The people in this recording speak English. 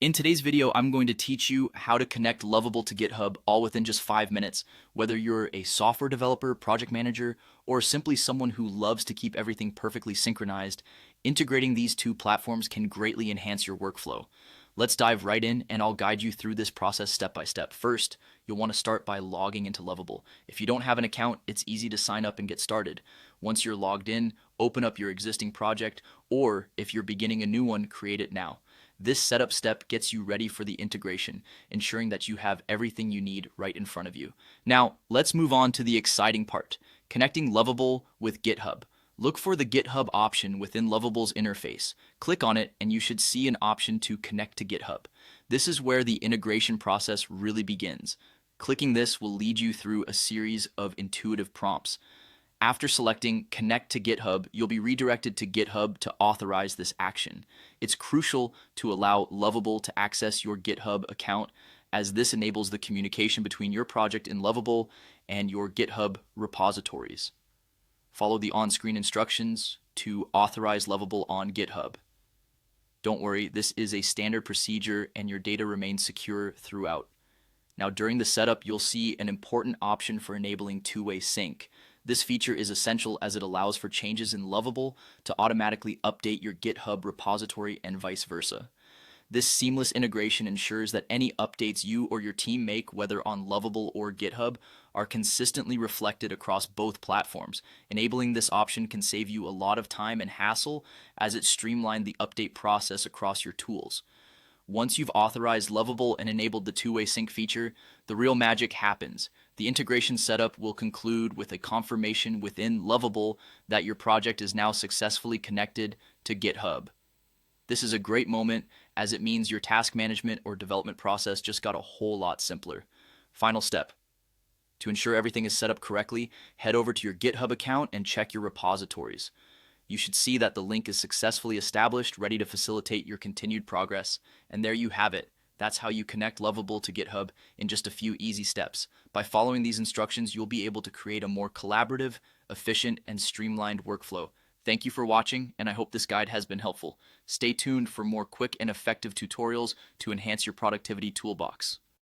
In today's video, I'm going to teach you how to connect Lovable to GitHub all within just 5 minutes. Whether you're a software developer, project manager, or simply someone who loves to keep everything perfectly synchronized, integrating these two platforms can greatly enhance your workflow. Let's dive right in and I'll guide you through this process step by step. First, you'll want to start by logging into Lovable. If you don't have an account, it's easy to sign up and get started. Once you're logged in, open up your existing project, or if you're beginning a new one, create it now. This setup step gets you ready for the integration, ensuring that you have everything you need right in front of you. Now, let's move on to the exciting part, connecting Lovable with GitHub. Look for the GitHub option within Lovable's interface. Click on it and you should see an option to connect to GitHub. This is where the integration process really begins. Clicking this will lead you through a series of intuitive prompts. After selecting Connect to GitHub, you'll be redirected to GitHub to authorize this action. It's crucial to allow Lovable to access your GitHub account, as this enables the communication between your project in Lovable and your GitHub repositories. Follow the on-screen instructions to authorize Lovable on GitHub. Don't worry, this is a standard procedure and your data remains secure throughout. Now, during the setup, you'll see an important option for enabling two-way sync. This feature is essential as it allows for changes in Lovable to automatically update your GitHub repository and vice versa. This seamless integration ensures that any updates you or your team make, whether on Lovable or GitHub, are consistently reflected across both platforms. Enabling this option can save you a lot of time and hassle as it streamlines the update process across your tools. Once you've authorized Lovable and enabled the two-way sync feature, the real magic happens. The integration setup will conclude with a confirmation within Lovable that your project is now successfully connected to GitHub. This is a great moment as it means your task management or development process just got a whole lot simpler. Final step. To ensure everything is set up correctly, head over to your GitHub account and check your repositories. You should see that the link is successfully established, ready to facilitate your continued progress. And there you have it. That's how you connect Lovable to GitHub in just a few easy steps. By following these instructions, you'll be able to create a more collaborative, efficient, and streamlined workflow. Thank you for watching, and I hope this guide has been helpful. Stay tuned for more quick and effective tutorials to enhance your productivity toolbox.